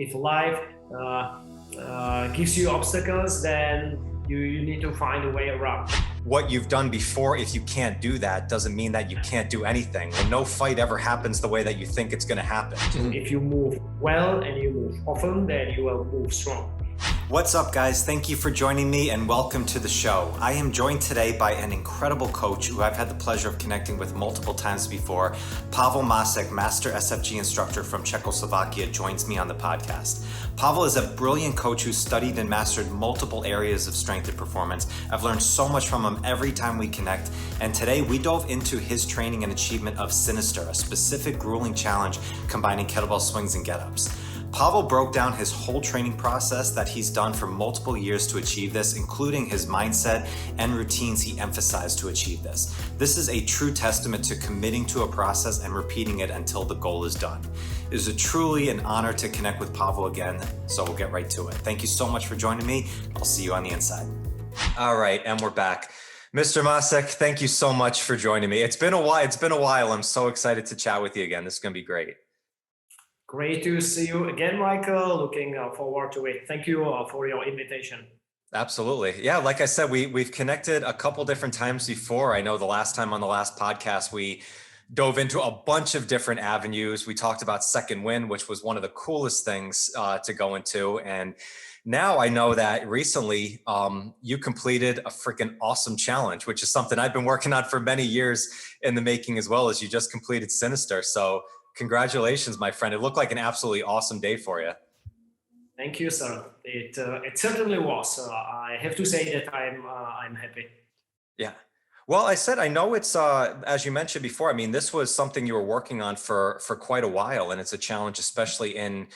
if life gives you obstacles, then you need to find a way around. What you've done before, if you can't do that, doesn't mean that you can't do anything. And no fight ever happens the way that you think it's going to happen. If you move well and you move often, then you will move strong. What's up, guys? Thank you for joining me and welcome to the show. I am joined today by an incredible coach who I've had the pleasure of connecting with multiple times before. Pavel Macek, Master SFG Instructor from Czechoslovakia, joins me on the podcast. Pavel is a brilliant coach who studied and mastered multiple areas of strength and performance. I've learned so much from him every time we connect, and today we dove into his training and achievement of Sinister, a specific grueling challenge combining kettlebell swings and get-ups. Pavel broke down his whole training process that he's done for multiple years to achieve this, including his mindset and routines he emphasized to achieve this. This is a true testament to committing to a process and repeating it until the goal is done. It is truly an honor to connect with Pavel again, so we'll get right to it. Thank you so much for joining me. I'll see you on the inside. All right, and we're back. Mr. Macek, thank you so much for joining me. It's been a while. I'm so excited to chat with you again. This is going to be great. Great to see you again, Michael. Looking forward to it. Thank you for your invitation. Absolutely. Yeah, like I said, we've connected a couple different times before. I know the last time on the last podcast, we dove into a bunch of different avenues. We talked about second wind, which was one of the coolest things to go into. And now I know that recently you completed a freaking awesome challenge, which is something I've been working on for many years in the making, as well as you just completed Sinister. So congratulations, my friend. It looked like an absolutely awesome day for you. Thank you, sir. It certainly was. I have to say that I'm happy. Yeah. Well, I know it's, as you mentioned before, I mean, this was something you were working on for quite a while, and it's a challenge, especially in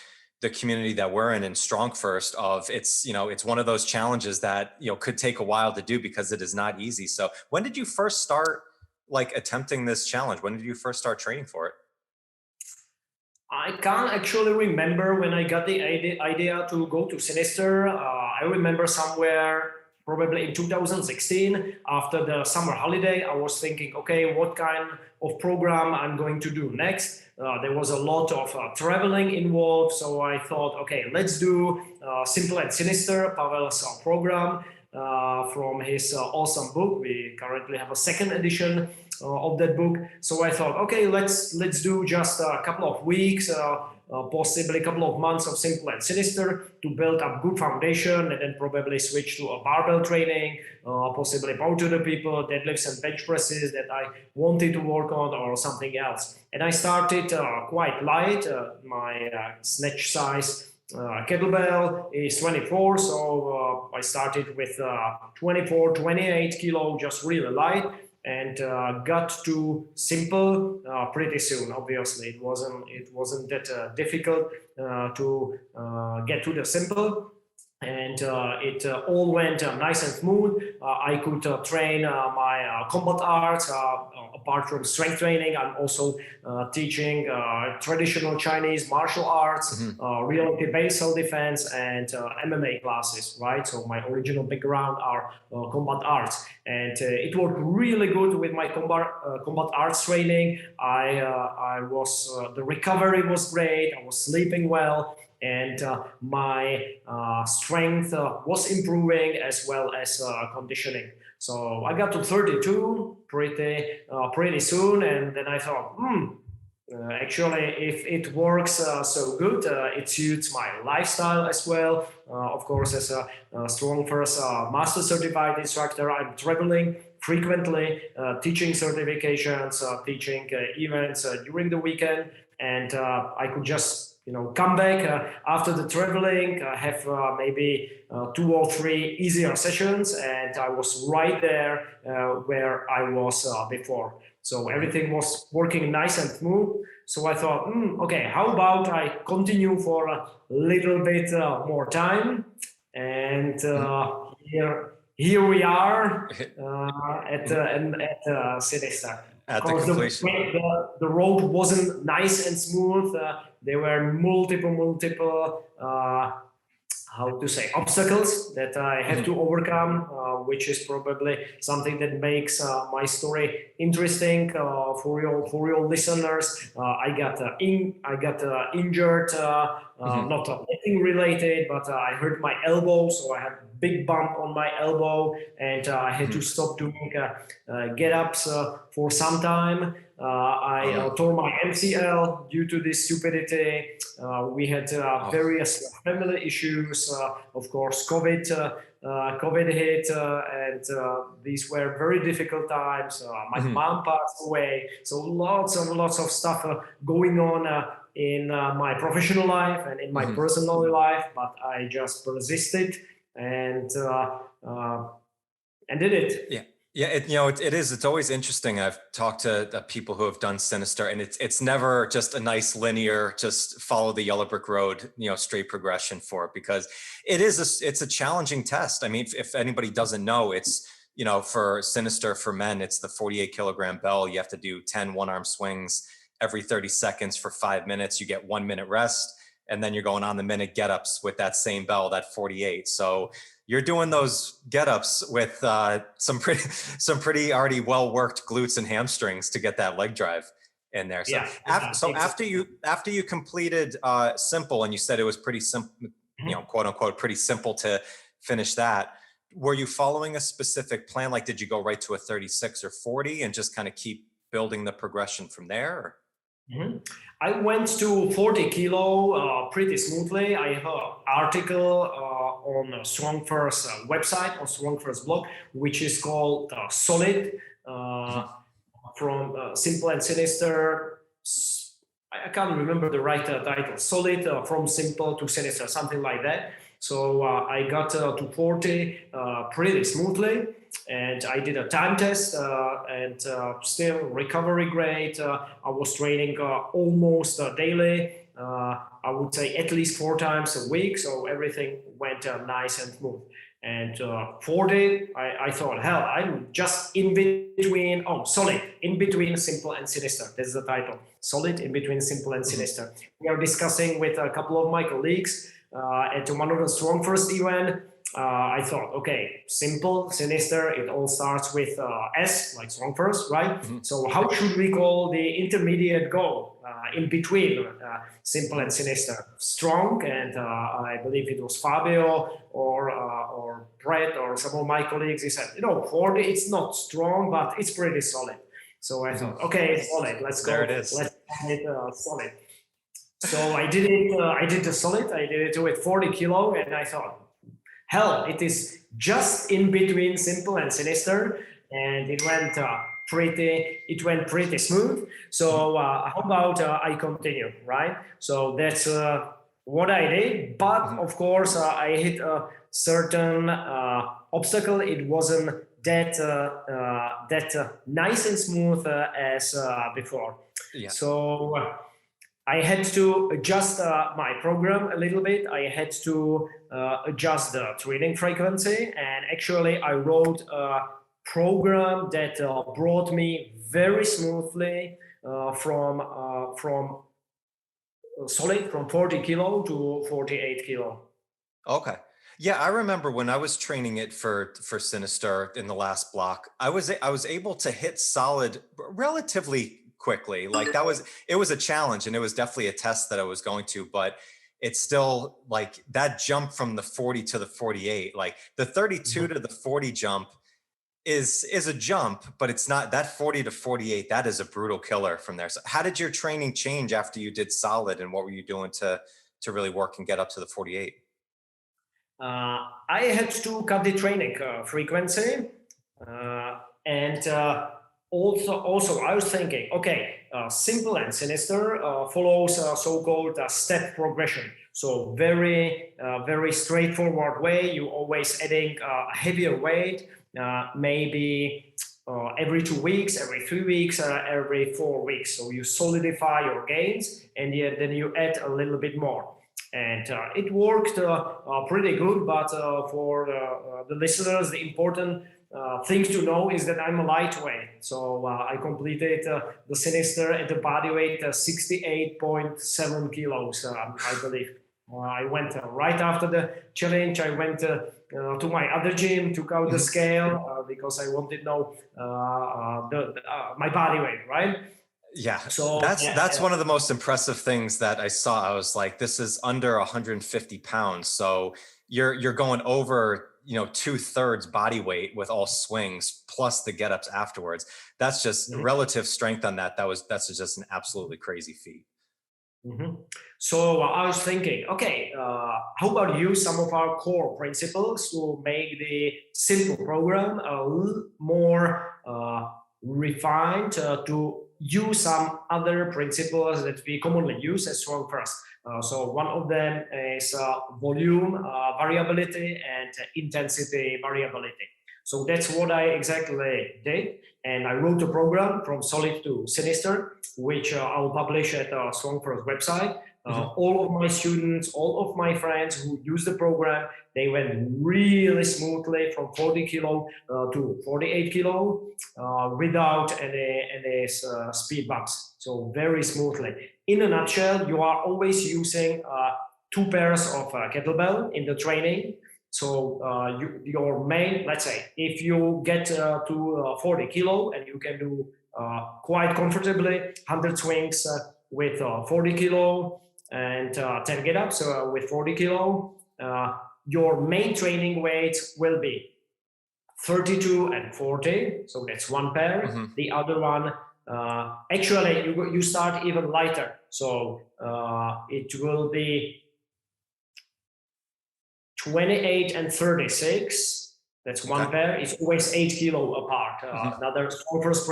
the community that we're in StrongFirst, of it's one of those challenges that, could take a while to do because it is not easy. So when did you first start attempting this challenge? When did you first start training for it? I can't actually remember when I got the idea to go to Sinister. I remember somewhere probably in 2016 after the summer holiday. I was thinking, okay, what kind of program I'm going to do next. There was a lot of traveling involved, so I thought, okay, let's do Simple and Sinister, Pavel's program from his awesome book. We currently have a second edition of that book. So I thought, okay, let's do just a couple of weeks, possibly a couple of months of Simple and Sinister to build up good foundation, and then probably switch to a barbell training, possibly power to the people, deadlifts and bench presses that I wanted to work on, or something else. And I started quite light. My snatch size kettlebell is 24, so I started with 24, 28 kilo, just really light, and got to Simple pretty soon. Obviously, it wasn't that difficult to get to the Simple, and it all went nice and smooth. I could train my combat arts. Apart from strength training, I'm also teaching traditional Chinese martial arts, reality-based self-defense, and MMA classes, right? So my original background are combat arts. And it worked really good with my combat arts training. The recovery was great. I was sleeping well. And my strength was improving, as well as conditioning. So I got to 32 pretty soon, and then I thought, actually, if it works so good, it suits my lifestyle as well. Of course, as a StrongFirst Master Certified Instructor, I'm traveling frequently, teaching certifications, teaching events during the weekend, and I could just come back after the traveling, have maybe 2 or 3 easier sessions, and I was right there where I was before. So everything was working nice and smooth. So I thought, okay, how about I continue for a little bit more time? And here we are at Sinister. At the completion. The road wasn't nice and smooth. There were multiple how to say, obstacles that I have to overcome, which is probably something that makes my story interesting for your listeners. I got injured, not anything related, but I hurt my elbow, so I had a big bump on my elbow, and I had to stop doing get-ups for some time. I tore my MCL due to this stupidity. We had various family issues, of course, COVID hit, and these were very difficult times. My mom passed away, so lots of stuff going on in my professional life and in my personal life, but I just persisted and did it. Yeah. Yeah, it's always interesting. I've talked to people who have done Sinister, and it's never just a nice linear, just follow the yellow brick road, straight progression for it, because it's a challenging test. I mean, if anybody doesn't know, it's, for Sinister for men, it's the 48 kilogram bell. You have to do 10 one-arm swings every 30 seconds for 5 minutes. You get 1 minute rest, and then you're going on the minute get-ups with that same bell, that 48. So you're doing those get-ups with some pretty already well-worked glutes and hamstrings to get that leg drive in there. So, after you completed Simple, and you said it was pretty simple, quote unquote, pretty simple to finish that, were you following a specific plan? Like, did you go right to a 36 or 40 and just kind of keep building the progression from there? I went to 40 kilo pretty smoothly. I have an article on StrongFirst website, on StrongFirst blog, which is called Solid, from Simple and Sinister. I can't remember the right title. Solid from Simple to Sinister, something like that. So I got to 40 pretty smoothly. And I did a time test, and still recovery great. I was training almost daily. I would say at least 4 times a week, so everything went nice and smooth. And 40, I thought, hell, I'm just in between. Solid, in between Simple and Sinister. That's the title. Solid, in between Simple and Sinister. We are discussing with a couple of my colleagues at one of the StrongFirst event. I thought, okay, Simple, Sinister, it all starts with S, like StrongFirst, right? So how should we call the intermediate goal in between Simple and Sinister? Strong, and I believe it was Fabio or Brett or some of my colleagues. He said, 40, it's not strong, but it's pretty solid. So I thought, okay, it's solid. Let's go. There it is. Let's make it solid. So I did it. I did the solid. I did it with 40 kilo, and I thought, hell, it is just in between Simple and Sinister, and it went pretty smooth. So how about I continue, right? So that's what I did. But of course, I hit a certain obstacle. It wasn't that nice and smooth as before. Yeah. So I had to adjust my program a little bit. I had to adjust the training frequency, and actually I wrote a program that brought me very smoothly from solid, from 40 kilo to 48 kilo. Okay. Yeah, I remember when I was training it for Sinister in the last block, I was able to hit solid relatively quickly. Like it was a challenge, and it was definitely a test that I was going to, but it's still like that jump from the 40 to the 48, like the 32 to the 40 jump is a jump, but it's not that 40 to 48. That is a brutal killer from there. So how did your training change after you did solid, and what were you doing to really work and get up to the 48? I had to cut the training frequency, and also I was thinking, okay, Simple and Sinister follows a so-called step progression. So very straightforward way. You always adding a heavier weight, maybe every 2 weeks, every 3 weeks, every 4 weeks. So you solidify your gains, and then you add a little bit more. And it worked pretty good, but for the listeners, the important thing to know is that I'm a lightweight. So I completed the Sinister at the body weight 68.7 kilos, I believe. I went right after the challenge. I went to my other gym, took out the scale because I wanted to know my body weight, right? Yeah, So that's one of the most impressive things that I saw. I was like, this is under 150 pounds. So you're going over, 2/3 body weight with all swings plus the get-ups afterwards. That's just relative strength on that. That's just an absolutely crazy feat. So I was thinking, okay, how about use some of our core principles to make the simple program a little more refined to use some other principles that we commonly use as StrongFirst. So one of them is volume variability and intensity variability. So that's what I exactly did. And I wrote a program from solid to sinister, which I'll publish at StrongFirst website. All of my students, all of my friends who use the program, they went really smoothly from 40 kilo to 48 kilo without any speed bumps. So very smoothly. In a nutshell, you are always using 2 pairs of kettlebell in the training. So your main, let's say, if you get to 40 kilo and you can do quite comfortably 100 swings with 40 kilo and 10 get-ups with 40 kilo, your main training weights will be 32 and 40. So that's 1 pair. The other one, actually, you start even lighter. So it will be 28 and 36. That's 1 pair. It's always 8 kilo apart. Another StrongFirst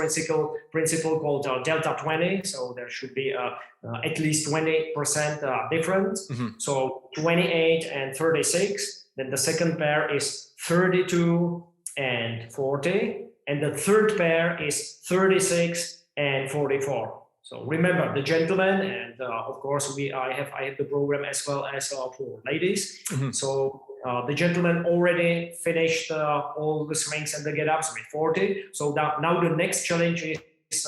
principle called delta 20. So there should be at least 20% difference. So 28 and 36. Then the second pair is 32 and 40. And the third pair is 36 and 44. So remember the gentlemen, and of course I have the program as well as for ladies. So the gentlemen already finished all the swings and the get-ups with 40. So now the next challenge is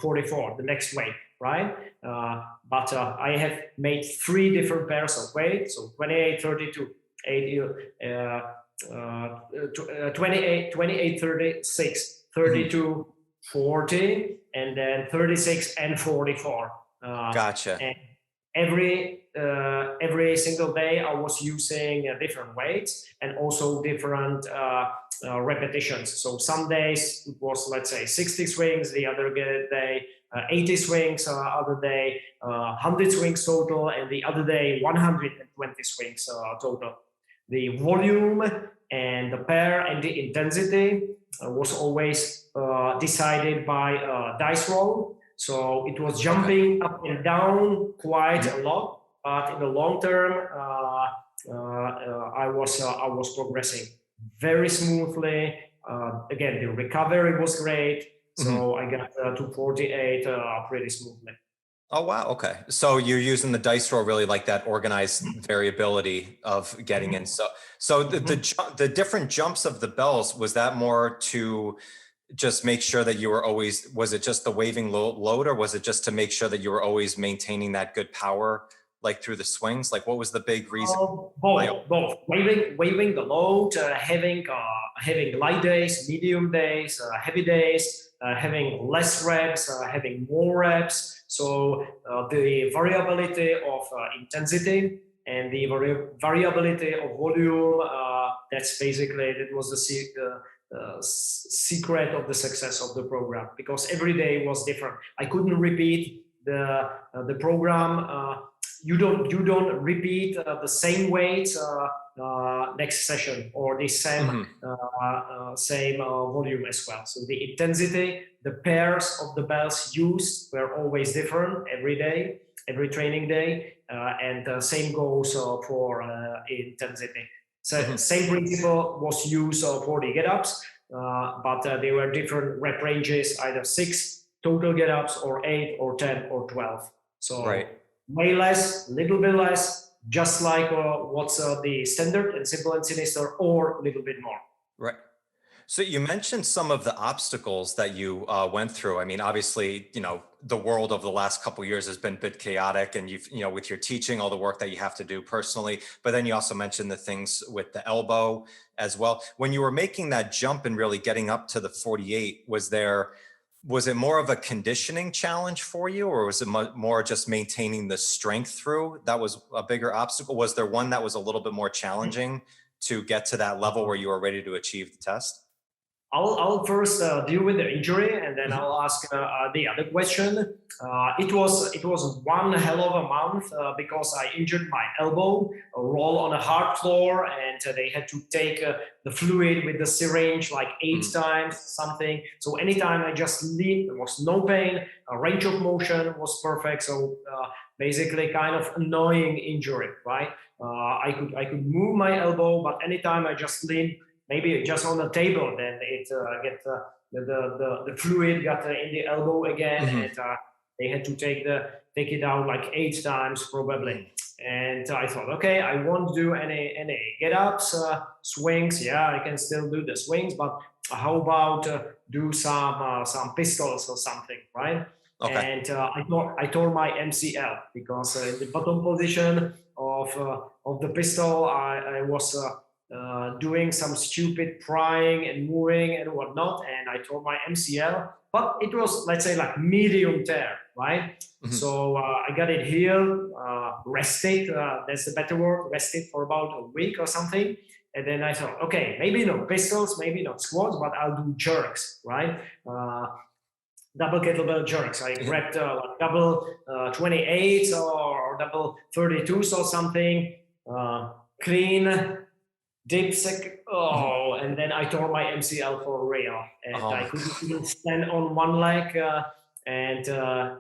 44, the next weight, right? But I have made 3 different pairs of weight. So 28, 32, 28, 36, 32, 40, and then 36 and 44. Gotcha. And every single day I was using different weights and also different repetitions. So some days it was, let's say, 60 swings, the other day 80 swings, other day 100 swings total, and the other day 120 swings total. The volume and the pair and the intensity was always decided by dice roll. So it was jumping up and down quite a lot, but in the long term, I was progressing very smoothly. Again, the recovery was great, so I got to 48 pretty smoothly. Oh, wow. Okay. So you're using the dice roll, really like that organized variability of getting in. So the different jumps of the bells, was that more to just make sure that you were always, was it just the waving load, or was it just to make sure that you were always maintaining that good power, like through the swings? Like, what was the big reason? Both. Waving the load, having light days, medium days, heavy days, having less reps, having more reps. So the variability of intensity and the variability of volume, that's basically, that was the secret of the success of the program, because every day was different. I couldn't repeat the program. You don't repeat the same weights next session or the same same volume as well. So the intensity, the pairs of the bells used were always different every day, every training day, and the same goes for intensity. So same principle was used for the get-ups, but there were different rep ranges, either 6 total get-ups or 8 or 10 or 12. So way less, little bit less, just like what's the standard and simple and sinister, or a little bit more. Right. So you mentioned some of the obstacles that you went through. I mean, obviously, the world of the last couple of years has been a bit chaotic, and with your teaching, all the work that you have to do personally. But then you also mentioned the things with the elbow as well. When you were making that jump and really getting up to the 48, was it more of a conditioning challenge for you, or was it more just maintaining the strength through? That was a bigger obstacle. Was there one that was a little bit more challenging to get to that level where you were ready to achieve the test? I'll first deal with the injury, and then I'll ask the other question. It was one hell of a month because I injured my elbow, roll on a hard floor, and they had to take the fluid with the syringe like 8 times, something. So anytime I just leaned, there was no pain. Range of motion was perfect. So basically, kind of annoying injury, right? I could move my elbow, but anytime I just leaned, maybe just on the table, then it the fluid got in the elbow again, and they had to take it out like 8 times probably. And I thought, okay, I won't do any get-ups, swings. Yeah, I can still do the swings, but how about do some pistols or something, right? Okay. And I tore my MCL because in the bottom position of the pistol, I was doing some stupid prying and moving and whatnot, and I tore my MCL. But it was, let's say, like medium tear, right? So I got it healed, rested. That's the better word. Rested for about a week or something. And then I thought, okay, maybe not pistols, maybe not squats, but I'll do jerks, right? Double kettlebell jerks. I grabbed like double 28s or double 32s or something. Clean dips. And then I tore my MCL for real, and I couldn't even stand on one leg. And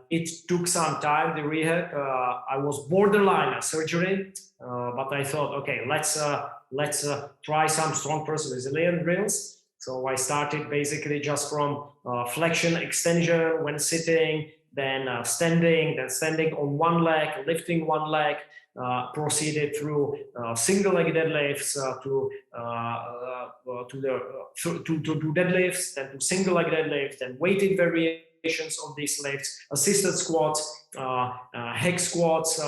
it took some time, the rehab. I was borderline a surgery, but I thought, okay, let's try some StrongFirst resilient drills. So I started basically just from flexion, extension when sitting, then standing on one leg, lifting one leg, proceeded through single-leg deadlifts to deadlifts, then to single-leg deadlifts, then weighted variations of these lifts, assisted squats, hex squats,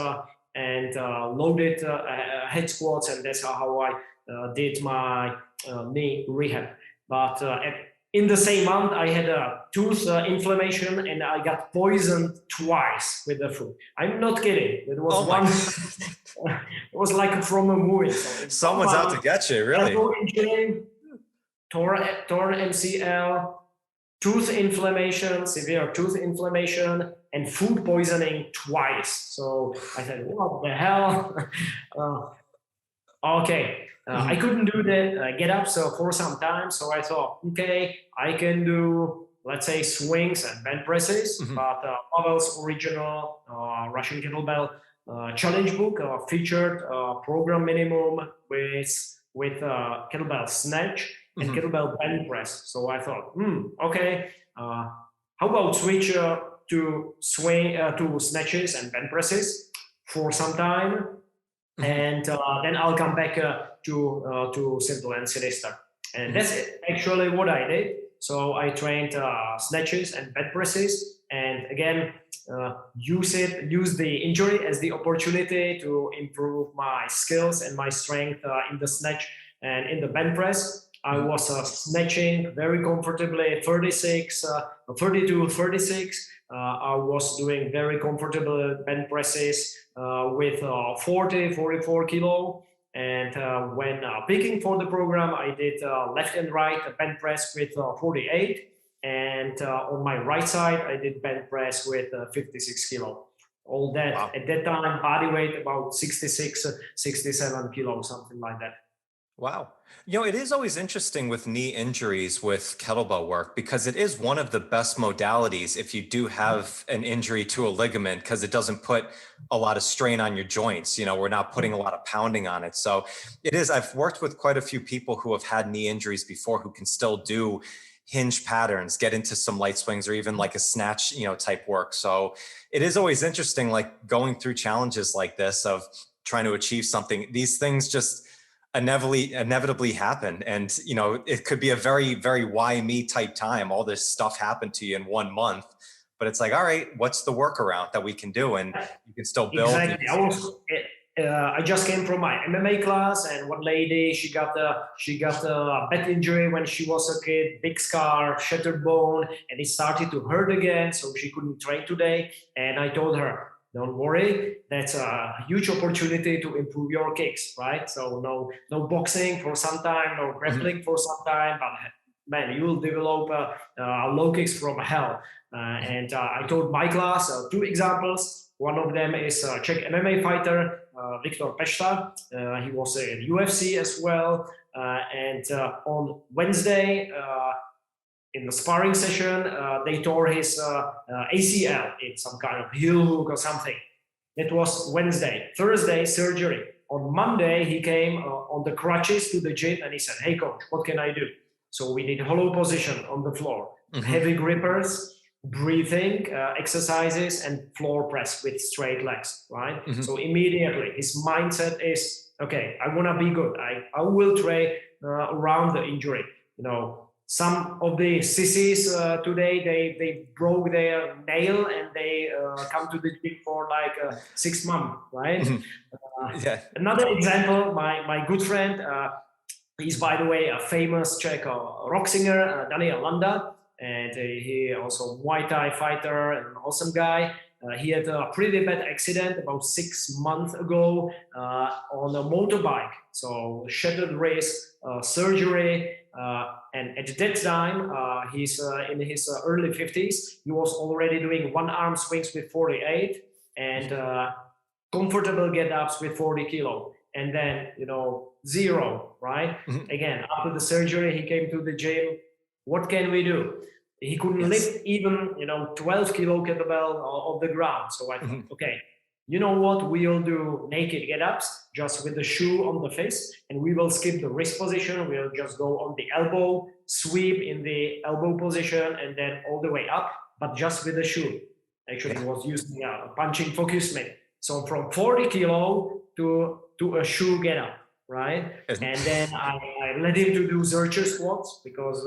and loaded head squats, and that's how I did my knee rehab. But in the same month, I had a tooth inflammation, and I got poisoned twice with the food. I'm not kidding. It was it was like from a movie. So someone's out to get you, really. Injury, torn MCL, tooth inflammation, severe tooth inflammation, and food poisoning twice. So I said, what the hell? Okay. I couldn't do the get-ups for some time, so I thought, okay, I can do, let's say, swings and bench presses, but Pavel's original Russian kettlebell challenge book featured program minimum with kettlebell snatch and kettlebell bench press. So I thought, okay, how about switch to snatches and bench presses for some time, and then I'll come back to Simple and Sinister. And that's actually what I did. So I trained snatches and bench presses, and again, use the injury as the opportunity to improve my skills and my strength in the snatch and in the bench press. I was snatching very comfortably 32, 36. I was doing very comfortable bench presses with 40, 44 kilo. And when picking for the program, I did left and right bench press with 48. And on my right side, I did bench press with 56 kilo. All that, wow. At that time, body weight about 66, 67 kilos, something like that. Wow. It is always interesting with knee injuries with kettlebell work, because it is one of the best modalities if you do have an injury to a ligament, because it doesn't put a lot of strain on your joints. We're not putting a lot of pounding on it. So it is, I've worked with quite a few people who have had knee injuries before who can still do hinge patterns, get into some light swings, or even like a snatch, type work. So it is always interesting, like going through challenges like this of trying to achieve something. These things just, inevitably happen. And, you know, it could be a very, very why me type time. All this stuff happened to you in 1 month, but it's like, all right, what's the workaround that we can do? And you can still build. Exactly. I just came from my MMA class, and one lady, she got a back injury when she was a kid, big scar, shattered bone, and it started to hurt again, so she couldn't train today. And I told her, don't worry, that's a huge opportunity to improve your kicks, right? So no boxing for some time, no grappling for some time, but man, you will develop low kicks from hell. And I told my class 2 examples. One of them is a Czech MMA fighter, Viktor Pešta. He was in UFC as well. And on Wednesday, in the sparring session, they tore his ACL in some kind of heel hook or something. That was Wednesday. Thursday, surgery. On Monday, he came on the crutches to the gym and he said, hey, coach, what can I do? So we did hollow position on the floor, heavy grippers, breathing exercises, and floor press with straight legs, right? So immediately his mindset is, okay, I want to be good. I will train around the injury. You know, some of the sissies today, they broke their nail and they come to the gym for like 6 months, right? Another example, my good friend, he's, by the way, a famous Czech rock singer, Daniel Landa. And he also Muay Thai fighter and an awesome guy. He had a pretty bad accident about 6 months ago on a motorbike. So shattered wrist, surgery, and at that time, he's in his early 50s. He was already doing 1-arm swings with 48 and comfortable get-ups with 40 kilo. And then, you know, 0, right? Again, after the surgery, he came to the gym. What can we do? He couldn't lift even, 12 kilo kettlebell off the ground. So I thought, okay, you know what? We'll do naked get-ups just with the shoe on the fist, and we will skip the wrist position. We'll just go on the elbow, sweep in the elbow position, and then all the way up, but just with the shoe. Actually, he was using a punching focus mitt. So from 40 kilo to a shoe get-up, right? And then I let him to do Zercher squats because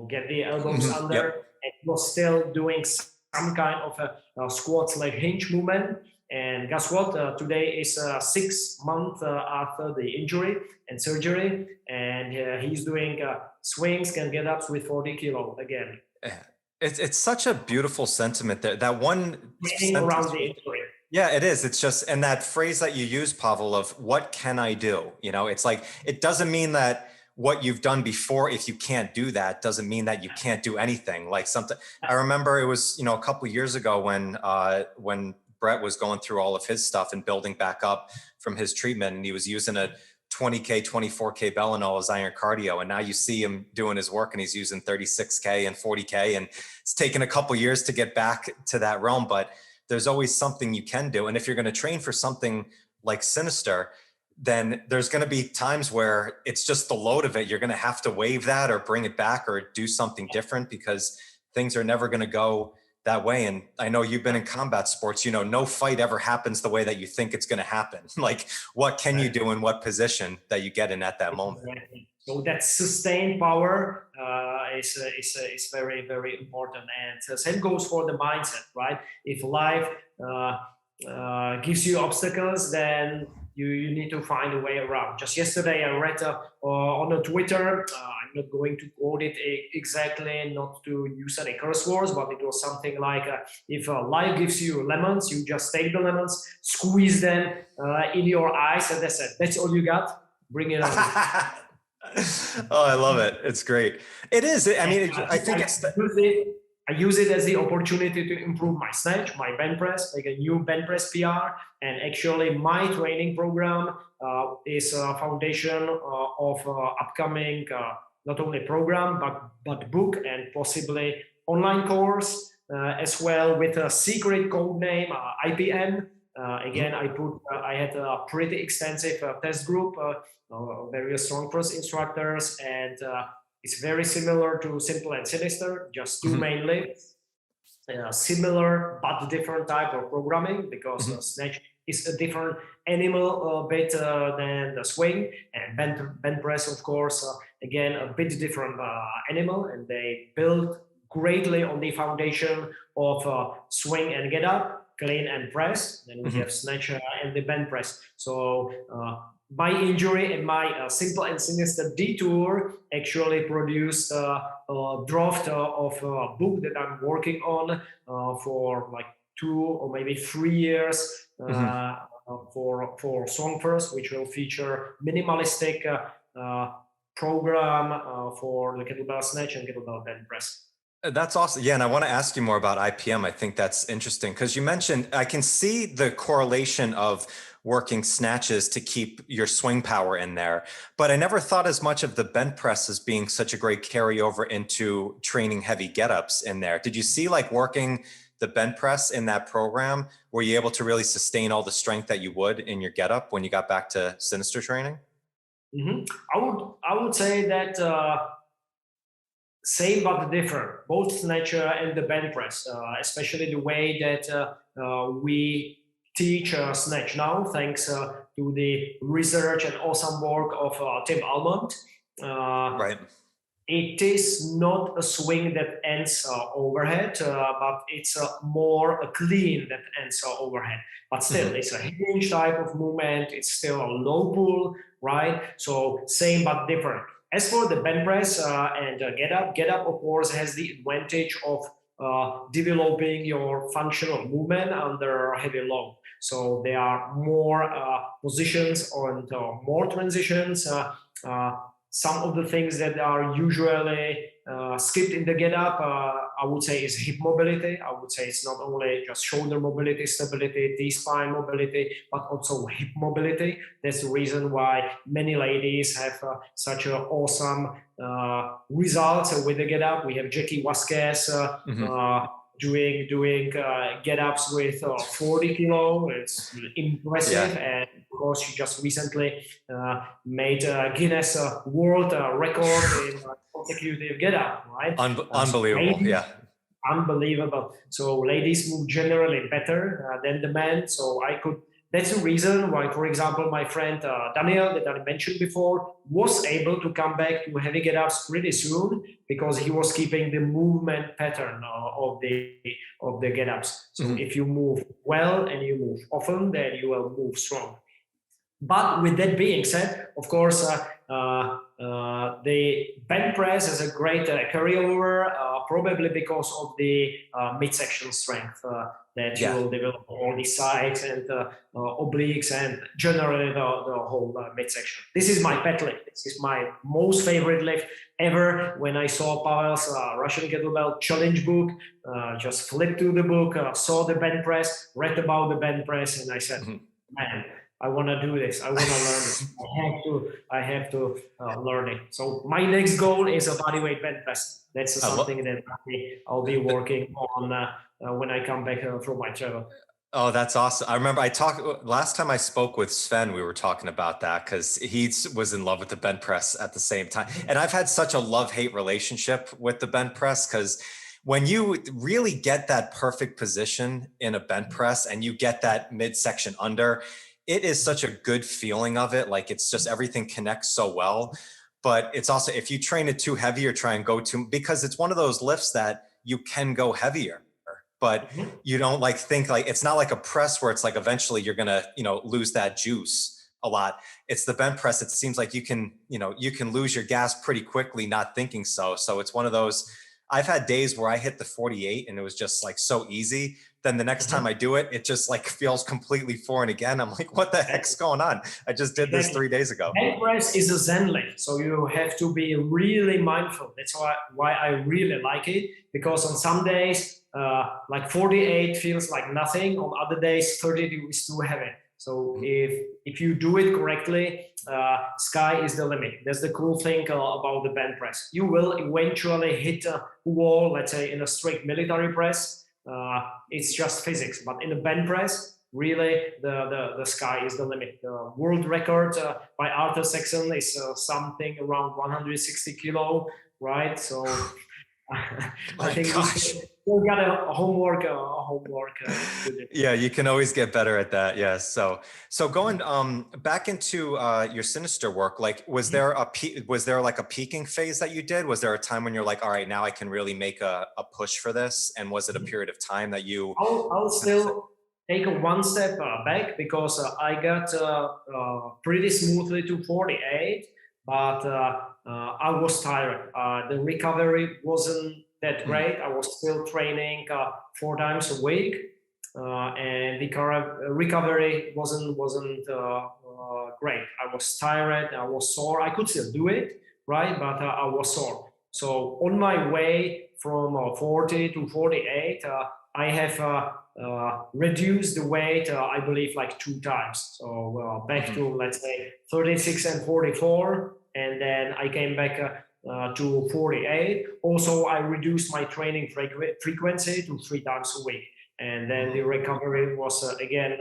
get the elbows under, and he was still doing some kind of a squats like hinge movement. And guess what? Today is 6 months after the injury and surgery, and he's doing swings and get-ups with 40 kilo again. It's such a beautiful sentiment there. That one around the injury. Yeah, it is. It's just, and that phrase that you use, Pavel, of what can I do? It's like, it doesn't mean that what you've done before, if you can't do that, doesn't mean that you can't do anything. Like something, I remember it was, a couple of years ago when Brett was going through all of his stuff and building back up from his treatment, and he was using a 20K, 24K bell and all his iron cardio. And now you see him doing his work and he's using 36K and 40K, and it's taken a couple of years to get back to that realm, but there's always something you can do. And if you're going to train for something like Sinister, then there's going to be times where it's just the load of it. You're going to have to waive that or bring it back or do something different, because things are never going to go that way. And I know you've been in combat sports, no fight ever happens the way that you think it's going to happen. Like, what can you do in what position that you get in at that moment? So that sustained power is very, very important. And same goes for the mindset, right? If life gives you obstacles, then you need to find a way around. Just yesterday, I read on a Twitter, I'm not going to quote it exactly, not to use any curse words, but it was something like, if life gives you lemons, you just take the lemons, squeeze them in your eyes, and that's it. That's all you got. Bring it on. Oh, I love it. It's great. It is. I mean, I think I use it as the opportunity to improve my snatch, my bench press, like a new bench press PR. And actually, my training program is a foundation of upcoming not only program but book and possibly online course as well, with a secret code name IPN. Again, I had a pretty extensive test group, various StrongFirst instructors, and it's very similar to Simple and Sinister, just 2 mainly. Similar but different type of programming, because snatch is a different animal a bit than the swing, and bench press, of course, again, a bit different animal, and they build greatly on the foundation of swing and get up, clean and press. Then we have snatch and the bench press. So my injury and my Simple and Sinister detour actually produced a draft of a book that I'm working on for like 2 or maybe 3 years for StrongFirst, which will feature minimalistic program for the kettlebell snatch and kettlebell bench press. That's awesome. Yeah, and I want to ask you more about IPM. I think that's interesting because you mentioned, I can see the correlation of working snatches to keep your swing power in there, but I never thought as much of the bench press as being such a great carryover into training heavy get-ups in there. Did you see like working the bench press in that program? Were you able to really sustain all the strength that you would in your get-up when you got back to Sinister training? I would say that same but different, both snatch and the bench press, especially the way that we teach snatch now, thanks to the research and awesome work of Tim Almond. Right. It is not a swing that ends overhead, but it's more a clean that ends overhead. But still, it's a hinge type of movement. It's still a low pull, right? So same but different. As for the bench press and get up of course has the advantage of developing your functional movement under heavy load. So there are more positions and more transitions. Some of the things that are usually skipped in the get up, I would say, is hip mobility. I would say it's not only just shoulder mobility, stability, T-spine mobility, but also hip mobility. That's the reason why many ladies have such an awesome results with the get up. We have Jackie Vasquez doing get ups with 40 kilo. It's impressive. And of course, she just recently made a Guinness World Record in consecutive get up, right? Unbelievable. So unbelievable. So ladies move generally better than the men. So that's the reason why, for example, my friend Daniel, that I mentioned before, was able to come back to heavy get-ups pretty soon because he was keeping the movement pattern of the get-ups. So if you move well and you move often, then you will move strong. But with that being said, of course, the bench press is a great carryover, probably because of the midsection strength that you will develop all the sides and obliques and generally the whole midsection. This is my pet lift. This is my most favorite lift ever. When I saw Pavel's Russian Kettlebell Challenge book, just flipped to the book, saw the bench press, read about the bench press, and I said, man, I want to do this. I want to learn this. I have to learn it. So my next goal is a bodyweight bench press. That's something that I'll be working on when I come back from my travel. Oh, that's awesome. I remember last time I spoke with Sven, we were talking about that because he was in love with the bench press at the same time. And I've had such a love-hate relationship with the bench press because when you really get that perfect position in a bench press and you get that midsection under, it is such a good feeling of it. Like it's just everything connects so well. But it's also, if you train it too heavy or try and go too, because it's one of those lifts that you can go heavier, but you don't think it's not like a press where it's like eventually you're gonna, lose that juice a lot. It's the bench press. It seems like you can lose your gas pretty quickly, not thinking so. So it's one of those, I've had days where I hit the 48 and it was just like so easy. Then the next time I do it, it just like feels completely foreign again. I'm like, what the heck's going on? I just did this 3 days ago. Bench press is a Zen lift, so you have to be really mindful. That's why I really like it, because on some days, like 48 feels like nothing. On other days, 32 is too heavy. So if you do it correctly, sky is the limit. That's the cool thing about the bench press. You will eventually hit a wall, let's say in a strict military press. It's just physics, but in the bench press, really the sky is the limit. The world record by Arthur Saxon is something around 160 kilo, right? So I think we got a homework to do. Yeah, you can always get better at that. Yes. So going back into your Sinister work, like was there like a peaking phase that you did? Was there a time when you're like, all right, now I can really make a push for this? And was it a period of time that you? I'll still take a one step back, because I got pretty smoothly to 48, but I was tired. The recovery wasn't that great. I was still training 4 times a week, and the recovery wasn't great. I was tired. I was sore. I could still do it, right? But I was sore. So on my way from 40 to 48, I have reduced the weight, I believe, like 2 times. So back to, let's say, 36 and 44, and then I came back to 48. Also, I reduced my training frequency to 3 times a week, and then the recovery was again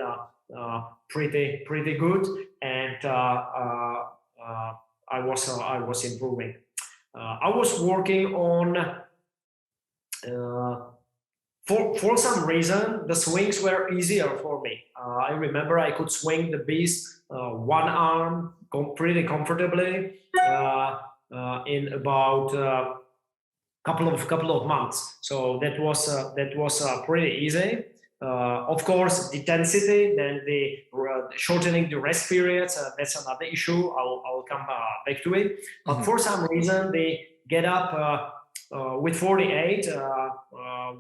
pretty good, and I was improving. I was working on. For some reason, the swings were easier for me. I remember I could swing the beast one arm pretty comfortably in about couple of months. So that was pretty easy. Of course, the intensity, then the shortening the rest periods, that's another issue. I'll come back to it. But for some reason, the get up with 48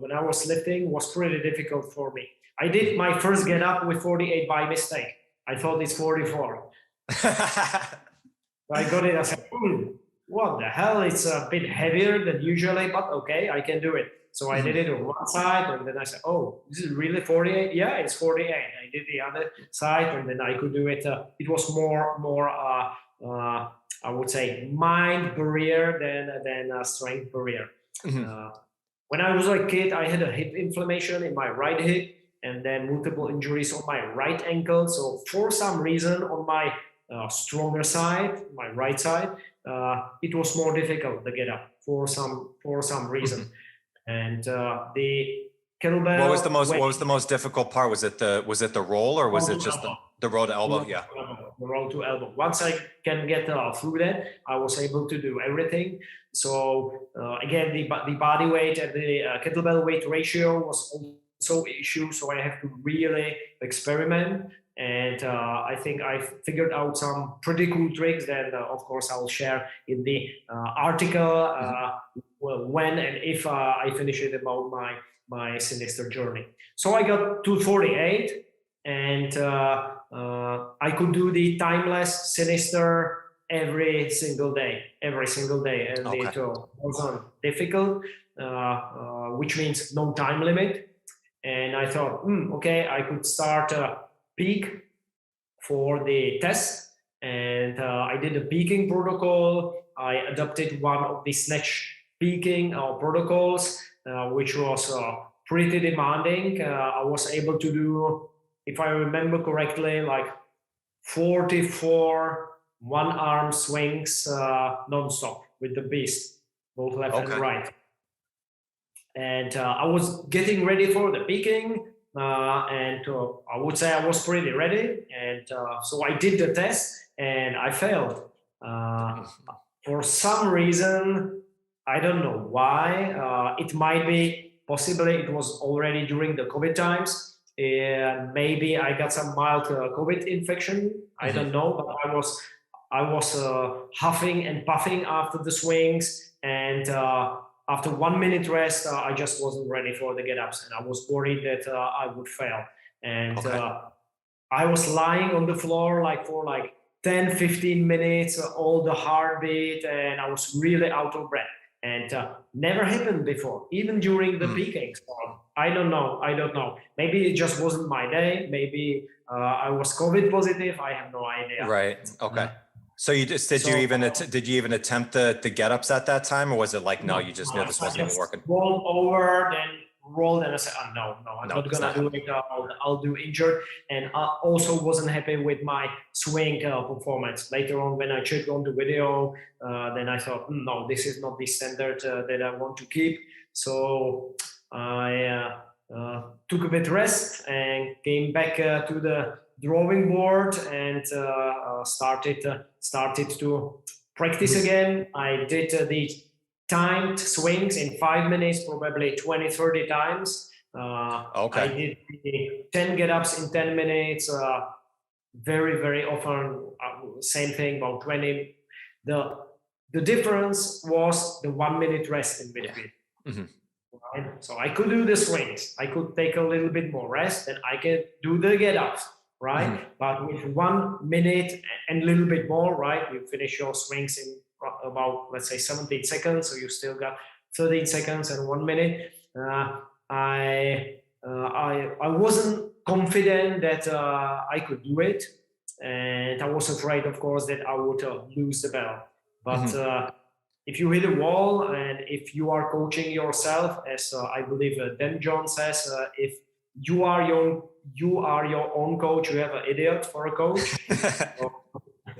when I was lifting was pretty difficult for me. I did my first get up with 48 by mistake. I thought it's 44. I got it. I said, what the hell? It's a bit heavier than usually, but okay, I can do it. So I did it on one side, and then I said, oh, this is really 48? Yeah, it's 48. I did the other side, and then I could do it. It was more I would say mind barrier than a strength barrier. When I was a kid, I had a hip inflammation in my right hip, and then multiple injuries on my right ankle. So for some reason, on my stronger side, my right side, it was more difficult to get up for some reason. And the kettlebell. What was the most difficult part? Was it the roll, or was it just the roll to elbow? Yeah. The roll to elbow. Once I can get through that, I was able to do everything. So again, the body weight and the kettlebell weight ratio was also an issue. So I have to really experiment. And I think I figured out some pretty cool tricks that, of course, I'll share in the article when and if I finish it about my Sinister journey. So I got to 48, and I could do the timeless Sinister every single day, and it wasn't difficult, which means no time limit. And I thought, okay, I could start peak for the test, and I did a peaking protocol. I adopted one of the snatch peaking protocols, which was pretty demanding. I was able to do, if I remember correctly, like 44 one-arm swings non-stop with the beast, both left and right. And I was getting ready for the peaking. And I would say I was pretty ready, and so I did the test, and I failed. For some reason, I don't know why. It might be possibly it was already during the COVID times. Maybe I got some mild COVID infection. I don't know, but I was huffing and puffing after the swings, and after 1 minute rest, I just wasn't ready for the get-ups, and I was worried that I would fail. And I was lying on the floor for 10, 15 minutes, all the heartbeat, and I was really out of breath. And never happened before, even during the peaking. So I don't know. Maybe it just wasn't my day. Maybe I was COVID positive. I have no idea. Right. Okay. So you just did you even attempt the get-ups at that time, or was it like no, you just knew this wasn't even working? Rolled over, then rolled, and I said, no, I'm not gonna do it. I'll do injured, and I also wasn't happy with my swing performance. Later on, when I checked on the video, then I thought, no, this is not the standard that I want to keep. So took a bit rest and came back to the drawing board and started to practice again. I did the timed swings in 5 minutes, probably 20-30 times. Okay. I did the 10 get-ups in 10 minutes. Very often, same thing, about 20. The difference was the 1 minute rest in between. Yeah. Mm-hmm. Right? So I could do the swings. I could take a little bit more rest, and I could do the get-ups, right? Mm-hmm. But with 1 minute and a little bit more, right? You finish your swings in about, let's say, 17 seconds. So you still got 13 seconds and 1 minute. I wasn't confident that I could do it, and I was afraid, of course, that I would lose the belt. But if you hit a wall, and if you are coaching yourself, as I believe Dan John says, if you are your own coach, you have an idiot for a coach.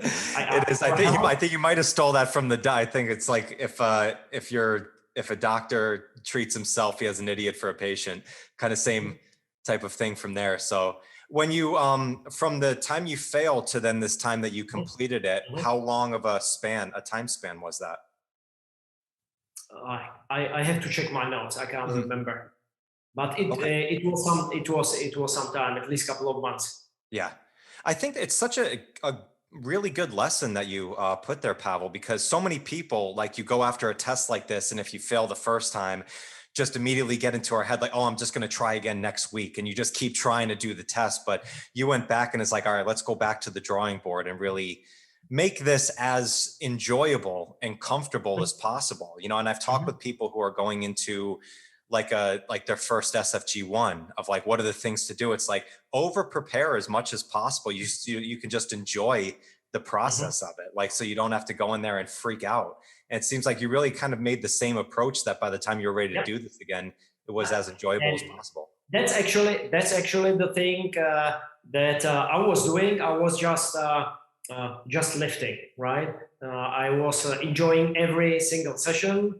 It is. I think you might have stole that from the. I think it's like if a doctor treats himself, he has an idiot for a patient. Kind of same type of thing from there. So when you from the time you failed to then this time that you completed it, how long of a time span was that? I have to check my notes. I can't remember, but it was some time, at least a couple of months. Yeah, I think it's such a really good lesson that you put there, Pavel, because so many people, like, you go after a test like this, and if you fail the first time, just immediately get into our head like, oh, I'm just going to try again next week, and you just keep trying to do the test. But you went back and it's like, all right, let's go back to the drawing board and really make this as enjoyable and comfortable as possible, you know. And I've talked with people who are going into like their first SFG1 of like, what are the things to do? It's like, over prepare as much as possible. You can just enjoy the process of it. Like, so you don't have to go in there and freak out. And it seems like you really kind of made the same approach, that by the time you're ready to do this again, it was as enjoyable as possible. That's actually the thing that I was doing. I was just lifting, right? I was enjoying every single session,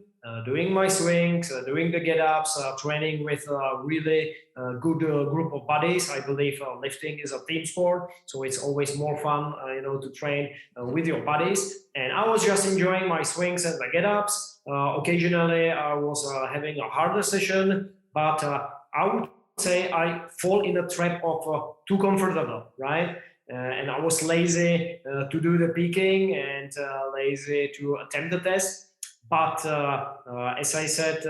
doing my swings, doing the get-ups, training with a really good group of buddies. I believe lifting is a team sport, so it's always more fun, to train with your buddies. And I was just enjoying my swings and the get-ups. Occasionally, I was having a harder session, but I would say I fall in the trap of too comfortable, right? And I was lazy to do the peaking and lazy to attempt the test. But as I said,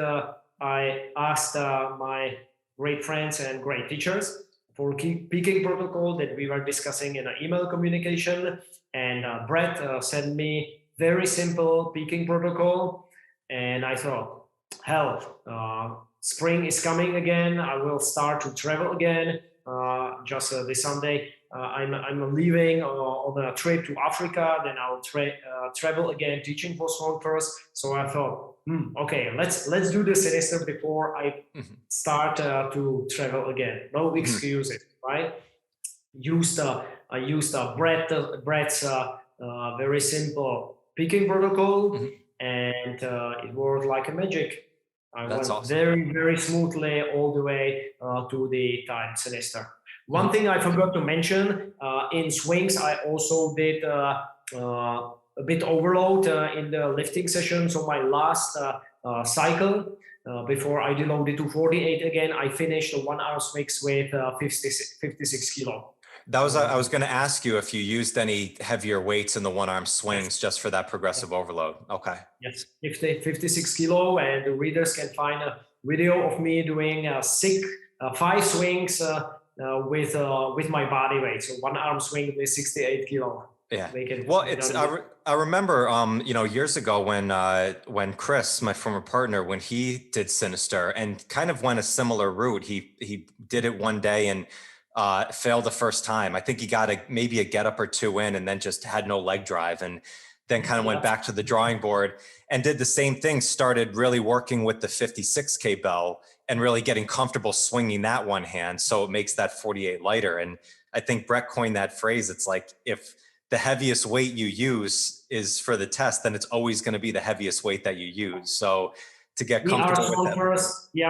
I asked my great friends and great teachers for peaking protocol that we were discussing in an email communication. And Brett sent me very simple peaking protocol. And I thought, hell, spring is coming again. I will start to travel again. Just this Sunday, I'm leaving on a trip to Africa. Then I'll travel again, teaching for StrongFirst. So I thought, okay, let's do the Sinister before I start to travel again. No excuses, right? I used Brett's very simple peaking protocol, and it worked like a magic. I went awesome. Very smoothly all the way to the timed Sinister. One thing I forgot to mention, in swings, I also did a bit overload in the lifting session. So my last cycle, before I deloaded to 48 again, I finished the 1 hour swings with 56 kilo. That was, I was going to ask you if you used any heavier weights in the 1 arm swings just for that progressive overload. Okay. Yes, 56 kilo, and the readers can find a video of me doing 5 swings with my body weight. So 1 arm swing with 68 kilo. Yeah. Well, it's, I remember, years ago when Chris, my former partner, when he did Sinister and kind of went a similar route, he did it one day and failed the first time. I think he got maybe a get up or two in, and then just had no leg drive, and then kind of went back to the drawing board and did the same thing, started really working with the 56K bell and really getting comfortable swinging that one hand. So it makes that 48 lighter. And I think Brett coined that phrase. It's like, if the heaviest weight you use is for the test, then it's always going to be the heaviest weight that you use. So to get We are comfortable with them.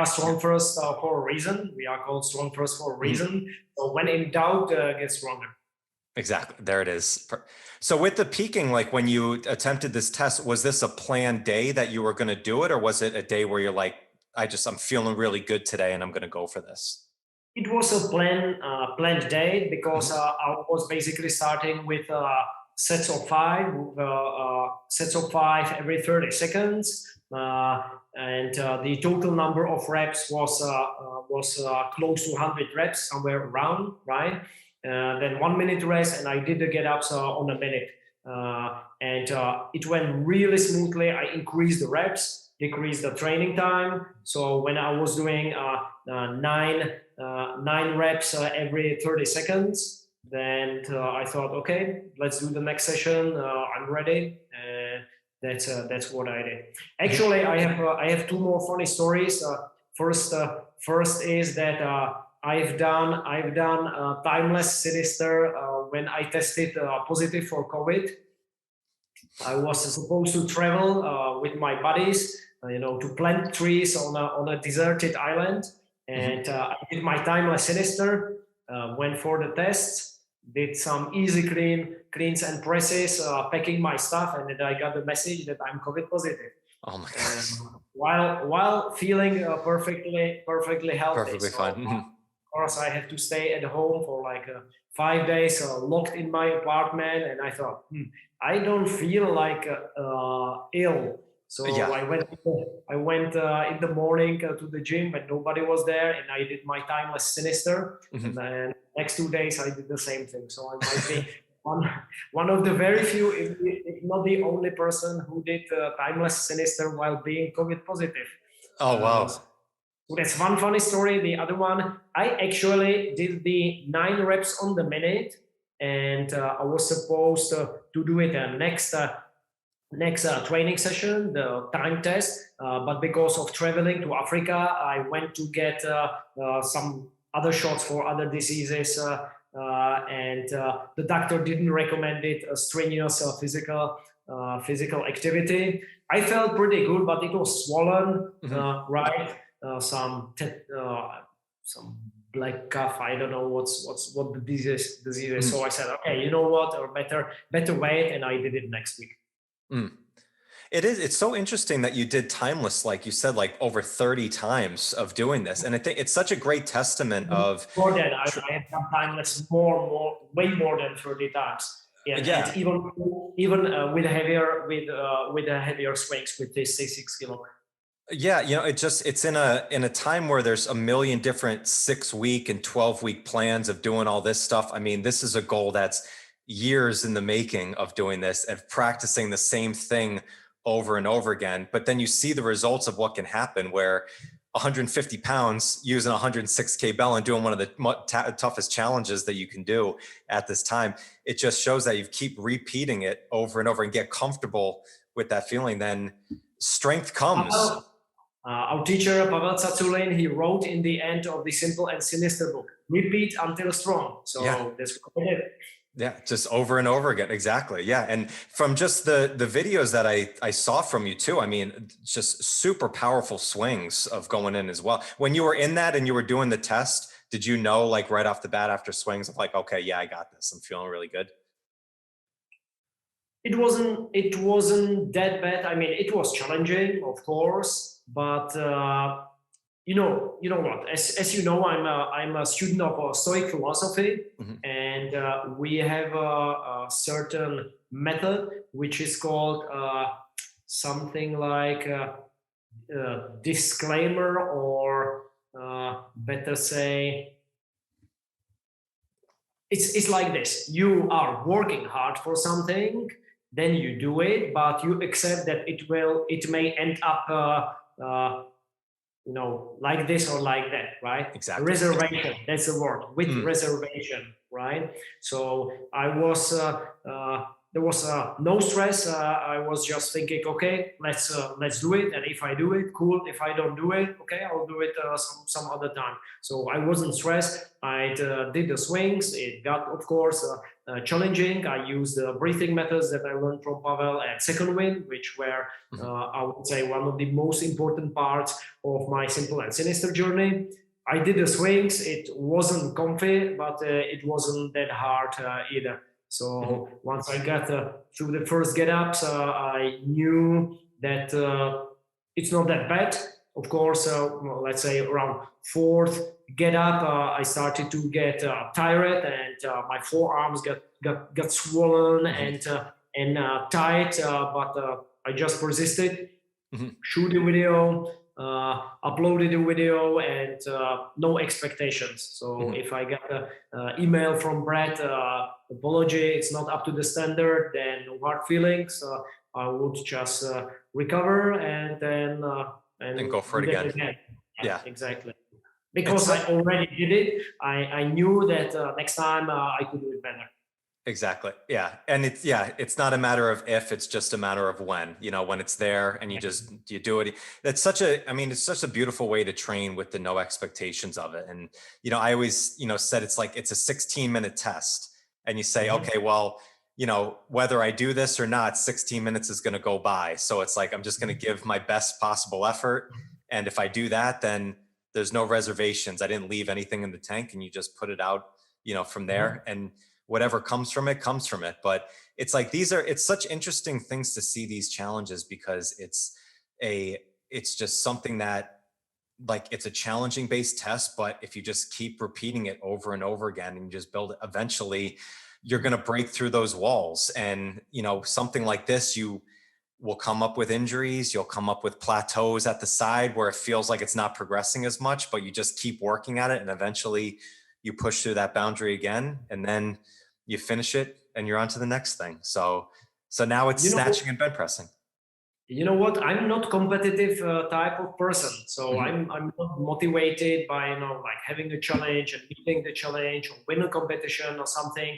StrongFirst for a reason. We are called StrongFirst for a reason. So when in doubt, get stronger. Exactly. There it is. So with the peaking, like when you attempted this test, was this a planned day that you were going to do it? Or was it a day where you're like, I'm feeling really good today and I'm going to go for this? It was a planned day because I was basically starting with sets of five every 30 seconds. And the total number of reps was close to 100 reps, somewhere around, right? Then 1 minute rest, and I did the get-ups on a minute. And it went really smoothly. I increased the reps, decreased the training time. So when I was doing nine reps every 30 seconds, then I thought, okay, let's do the next session. I'm ready. And that's what I did. Actually, I have two more funny stories. First is that I've done timeless Sinister when I tested positive for COVID. I was supposed to travel with my buddies, to plant trees on a deserted island, and I did my timeless Sinister. Went for the tests, did some easy cleans and presses, packing my stuff, and then I got the message that I'm COVID positive. Oh my gosh. While feeling perfectly healthy. Perfectly fine. Of course, I had to stay at home for like 5 days, locked in my apartment, and I thought, I don't feel like ill. So I went in the morning to the gym, but nobody was there, and I did my timeless Sinister. And then next 2 days I did the same thing. So I might be one of the very few, if not the only person who did timeless Sinister while being COVID positive. Oh wow! So that's one funny story. The other one, I actually did the 9 reps on the minute, and I was supposed to do it next training session, the time test. But because of traveling to Africa, I went to get some other shots for other diseases, and the doctor didn't recommend it a strenuous physical activity. I felt pretty good, but it was swollen, right? Some black calf. I don't know what the disease is. So I said, okay, you know what, or better wait, and I did it next week. It's so interesting that you did timeless, like you said, like over 30 times of doing this. And I think it's such a great testament of more than I have done timeless way more than 30 times. Yeah. And even with heavier swings with this 6 kilometers. Yeah, it's in a time where there's a million different 6-week and 12-week plans of doing all this stuff. I mean, this is a goal that's years in the making of doing this and practicing the same thing over and over again. But then you see the results of what can happen where 150 pounds using 106K bell and doing one of the toughest challenges that you can do at this time. It just shows that you keep repeating it over and over and get comfortable with that feeling. Then strength comes. Our teacher, Pavel Tsatsouline, he wrote in the end of the Simple and Sinister book, repeat until strong. So that's what I did. Yeah, just over and over again. Exactly. Yeah. And from just the videos that I saw from you too, I mean, just super powerful swings of going in as well. When you were in that and you were doing the test, did you know, like right off the bat after swings of like, okay, yeah, I got this. I'm feeling really good. It wasn't that bad. I mean, it was challenging, of course, but you know what? As you know, I'm a student of Stoic philosophy, and we have a certain method which is called something like disclaimer, or better say, it's like this: you are working hard for something, then you do it, but you accept that it may end up like this or like that, right? Exactly. Reservation, that's the word, with reservation, right? So I was there was no stress. I was just thinking, okay, let's do it. And if I do it, cool. If I don't do it, okay, I'll do it some other time. So I wasn't stressed. I did the swings. It got, of course, challenging. I used the breathing methods that I learned from Pavel at second wind, which were, I would say, one of the most important parts of my Simple and Sinister journey. I did the swings. It wasn't comfy, but it wasn't that hard either. So once I got through the first get-ups, I knew that it's not that bad. Of course, let's say around fourth get-up, I started to get tired, and my forearms got swollen and tight. But I just persisted, shoot the video, uploaded the video, and no expectations. So if I get an email from Brett, apology, it's not up to the standard, then no hard feelings. I would just recover and then go for it again. Yeah, exactly. Because I already did it, I knew that next time I could do it better. Exactly. Yeah. And it's not a matter of if, it's just a matter of when, when it's there and you do it. It's such a beautiful way to train with the no expectations of it. And, I always, said it's like, it's a 16-minute test, and you say, okay, well, whether I do this or not, 16 minutes is going to go by. So it's like, I'm just going to give my best possible effort. And if I do that, then there's no reservations. I didn't leave anything in the tank, and you just put it out, from there. And whatever comes from it, comes from it. But it's like, it's such interesting things to see these challenges, because it's just something that, like, it's a challenging based test, but if you just keep repeating it over and over again and you just build it, eventually you're going to break through those walls. And, something like this, you will come up with injuries. You'll come up with plateaus at the side where it feels like it's not progressing as much, but you just keep working at it. And eventually you push through that boundary again, and then you finish it and you're on to the next thing. So now it's snatching and bed pressing. You know what? I'm not competitive type of person. So I'm not motivated by, like having a challenge and meeting the challenge or win a competition or something.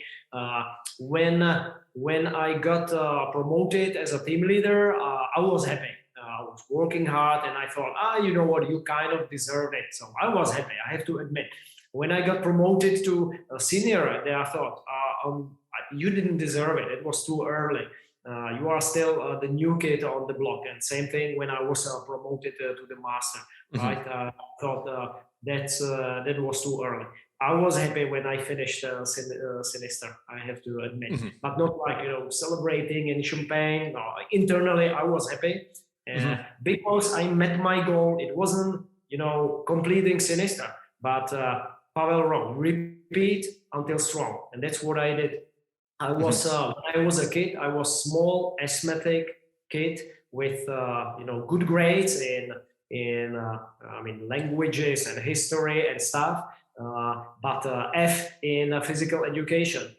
When I got promoted as a team leader, I was happy. I was working hard, and I thought, you know what? You kind of deserve it. So I was happy, I have to admit. When I got promoted to a senior, I thought, you didn't deserve it. It was too early. You are still the new kid on the block. And same thing when I was promoted to the master. Right? I thought that was too early. I was happy when I finished Sinister, I have to admit, but not like celebrating in champagne. No, internally I was happy because I met my goal. It wasn't completing Sinister, but Pavel wrote, repeat until strong, and that's what I did. I was when I was a kid, I was small, asthmatic kid with good grades in languages and history and stuff, but F in physical education.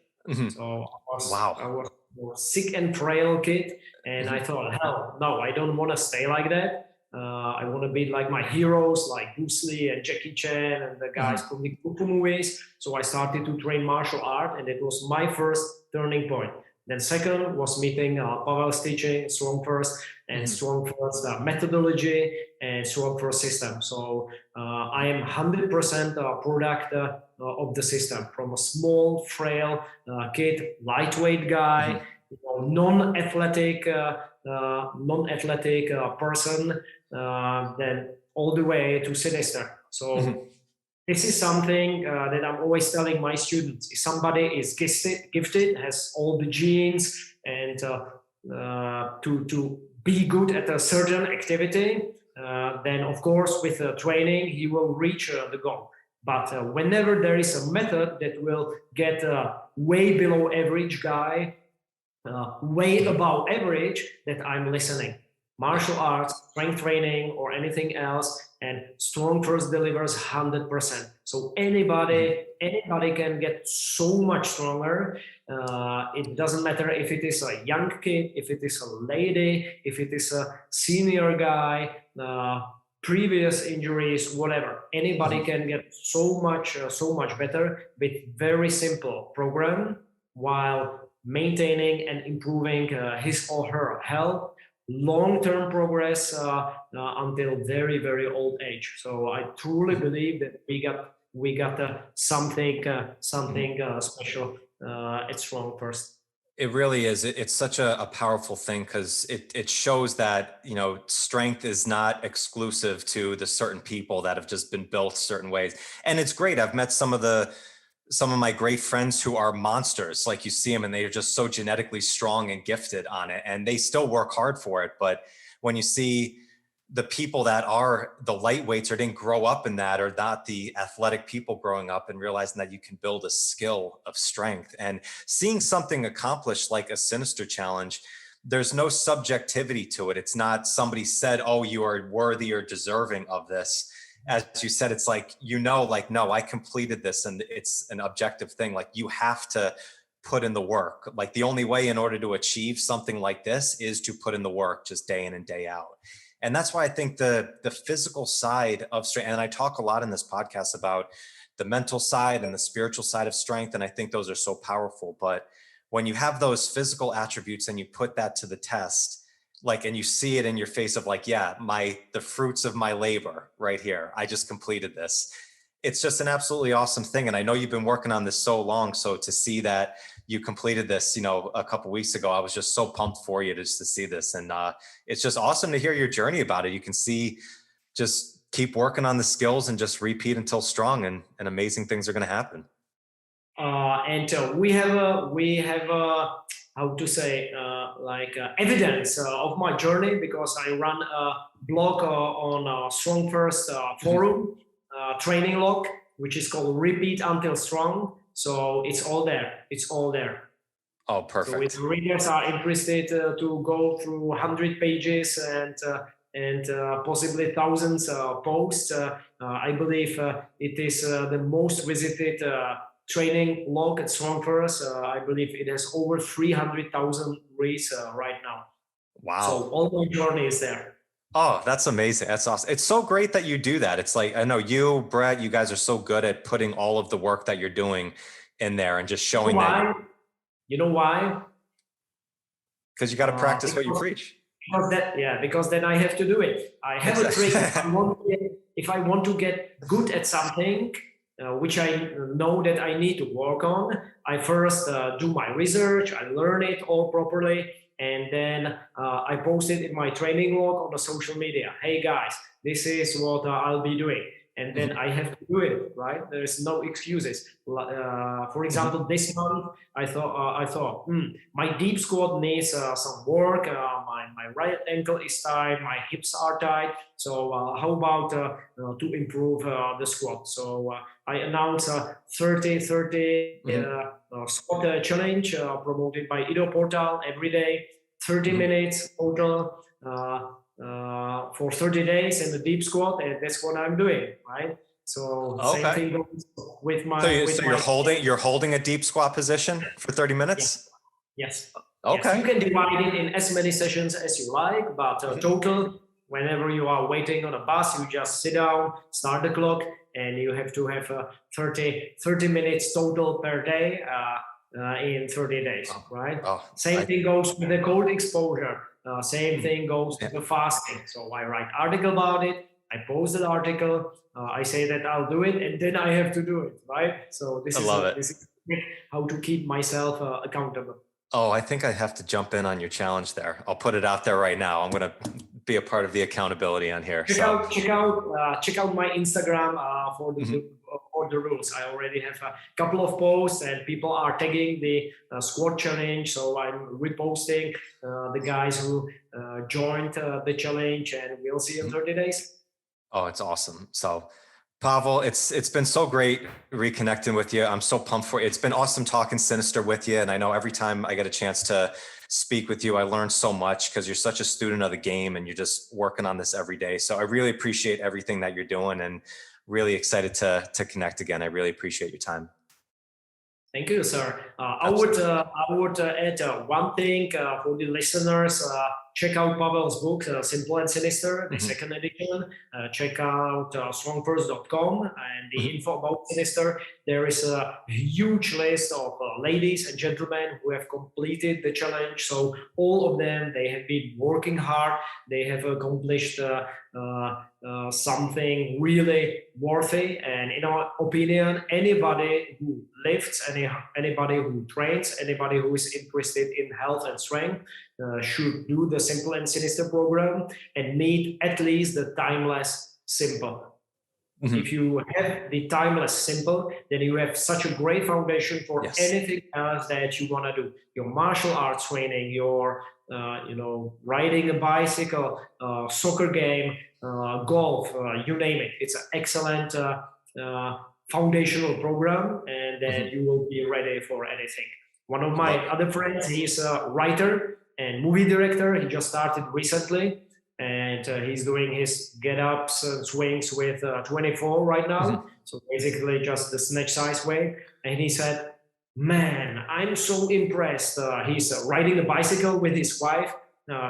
So I was sick and frail kid, and I thought, hell no, I don't want to stay like that. I want to be like my heroes, like Bruce Lee and Jackie Chan and the guys from the Kung Fu movies. So I started to train martial art, and it was my first turning point. Then second was meeting Pavel's teaching, StrongFirst, and StrongFirst methodology and StrongFirst system. So I am 100% product of the system, from a small, frail kid, lightweight guy, non-athletic person, then all the way to Sinister. So this is something that I'm always telling my students. If somebody is gifted, has all the genes, and to be good at a certain activity, then of course with training he will reach the goal. But whenever there is a method that will get way below average guy, way above average, that I'm listening. Martial arts, strength training, or anything else, and StrongFirst delivers 100%. So anybody can get so much stronger. It doesn't matter if it is a young kid, if it is a lady, if it is a senior guy, previous injuries, whatever. Anybody can get so much better with very simple program, while maintaining and improving his or her health, long-term progress until very, very old age. So I truly believe that we got something special at StrongFirst. It really is. It's such a powerful thing because it shows that, you know, strength is not exclusive to the certain people that have just been built certain ways. And it's great. I've met some of my great friends who are monsters. Like, you see them and they are just so genetically strong and gifted on it, and they still work hard for it. But when you see the people that are the lightweights or didn't grow up in that, or not the athletic people growing up, and realizing that you can build a skill of strength and seeing something accomplished like a Sinister challenge, there's no subjectivity to it. It's not somebody said, oh, you are worthy or deserving of this. As you said, it's like, you know, like, no, I completed this, and it's an objective thing. Like, you have to put in the work. Like, the only way in order to achieve something like this is to put in the work, just day in and day out. And that's why I think the physical side of strength, and I talk a lot in this podcast about the mental side and the spiritual side of strength, and I think those are so powerful. But when you have those physical attributes and you put that to the test, like, and you see it in your face of like, yeah, the fruits of my labor right here, I just completed this. It's just an absolutely awesome thing. And I know you've been working on this so long. So to see that you completed this, you know, a couple of weeks ago, I was just so pumped for you just to see this. And it's just awesome to hear your journey about it. You can see, just keep working on the skills and just repeat until strong, and amazing things are going to happen. We have how to say, evidence of my journey, because I run a blog on StrongFirst forum, training log, which is called Repeat Until Strong. So it's all there. It's all there. Oh, perfect. So if readers are interested to go through 100 pages and possibly thousands of posts, I believe it is the most visited training log at StrongFirst. I believe it has over 300,000 reads right now. Wow. So all my journey is there. Oh, that's amazing. That's awesome. It's so great that you do that. It's like, I know you, Brett, you guys are so good at putting all of the work that you're doing in there and just showing that. You know why? Because you got to practice what you preach. Because then I have to do it. I have a trick. If I want to get good at something, which I know that I need to work on, I first do my research, I learn it all properly, and then I post it in my training log on the social media. Hey guys, this is what I'll be doing. And then I have to do it, right? There's no excuses. For example, this month, I thought, my deep squat needs some work. My right ankle is tight, my hips are tight. So how about to improve the squat? So I announced a 30-30 squat challenge promoted by Ido Portal every day, 30 minutes total. For 30 days in the deep squat, and that's what I'm doing, right? So same thing goes with my. So you're holding a deep squat position for 30 minutes. Yes. Okay. Yes. You can divide it in as many sessions as you like, but total, whenever you are waiting on a bus, you just sit down, start the clock, and you have to have 30 minutes total per day in 30 days, right? Same thing goes with the cold exposure. Same thing goes to the fasting. So I write article about it. I post an article. I say that I'll do it, and then I have to do it, right? So this is how to keep myself accountable. Oh, I think I have to jump in on your challenge there. I'll put it out there right now. I'm going to be a part of the accountability on here. Check out my Instagram for the rules. I already have a couple of posts, and people are tagging the squat challenge. So I'm reposting the guys who joined the challenge, and we'll see in 30 days. Oh, it's awesome. So Pavel, it's been so great reconnecting with you. I'm so pumped for it. It's been awesome talking Sinister with you. And I know every time I get a chance to speak with you, I learn so much because you're such a student of the game and you're just working on this every day. So I really appreciate everything that you're doing, and really excited to connect again. I really appreciate your time. Thank you, sir. I would add one thing for the listeners. check out Pavel's book, Simple and Sinister, the second edition. Check out strongfirst.com and the info about Sinister. There is a huge list of ladies and gentlemen who have completed the challenge. So all of them, they have been working hard. They have accomplished something really worthy. And in our opinion, anybody who lifts, anybody who trains, anybody who is interested in health and strength should do the Simple and Sinister program and meet at least the timeless Simple. If you have the timeless Simple, then you have such a great foundation for anything else that you want to do. Your martial arts training, your riding a bicycle, soccer game, golf, you name it. It's an excellent foundational program, and then you will be ready for anything. One of my other friends, he's a writer and movie director. He just started recently, and he's doing his get-ups and swings with 24 right now. So basically just the snatch size weight. And he said, man, I'm so impressed. He's riding a bicycle with his wife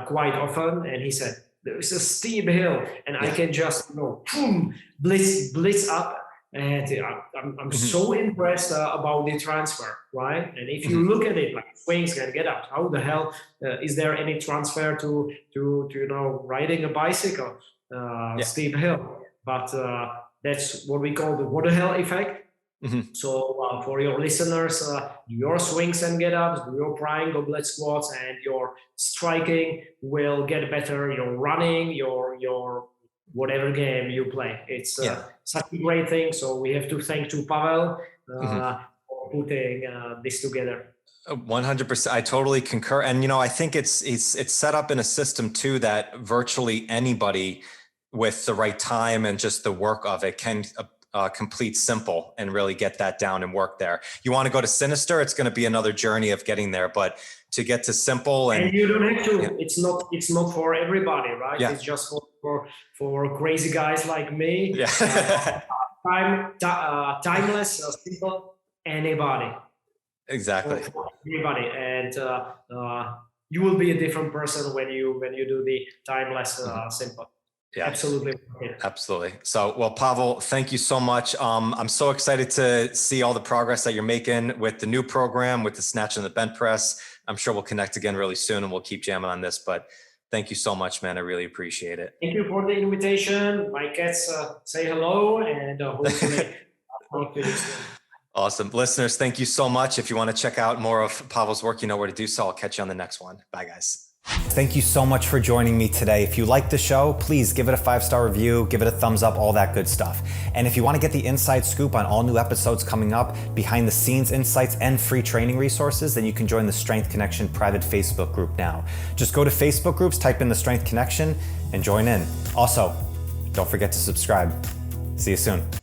quite often. And he said, there's a steep hill and I can just, blitz up. And I'm so impressed about the transfer, right? And if you look at it like swings and get up, how the hell is there any transfer to riding a bicycle, steep hill? But that's what we call the what the hell effect. So for your listeners, do your swings and get ups, do your prying goblet squats, and your striking will get better. Your running, your whatever game you play. It's such a great thing. So we have to thank to Pavel for putting this together. 100%. I totally concur. And, I think it's set up in a system too, that virtually anybody with the right time and just the work of it can complete Simple and really get that down and work there. You want to go to Sinister, it's going to be another journey of getting there, but to get to Simple and you don't have to, it's not for everybody, right? It's just for crazy guys like me. Timeless, simple, anybody. Exactly. Everybody. And you will be a different person when you do the timeless, simple. Yeah, absolutely. Absolutely. So, well, Pavel, thank you so much. I'm so excited to see all the progress that you're making with the new program, with the snatch and the bench press. I'm sure we'll connect again really soon and we'll keep jamming on this, but thank you so much, man. I really appreciate it. Thank you for the invitation. My cats say hello and hopefully I'll talk to you soon. Awesome. Listeners, thank you so much. If you want to check out more of Pavel's work, you know where to do so. I'll catch you on the next one. Bye, guys. Thank you so much for joining me today. If you like the show, please give it a 5-star review, give it a thumbs up, all that good stuff. And if you want to get the inside scoop on all new episodes coming up, behind the scenes insights and free training resources, then you can join the Strength Connection private Facebook group now. Just go to Facebook groups, type in the Strength Connection and join in. Also, don't forget to subscribe. See you soon.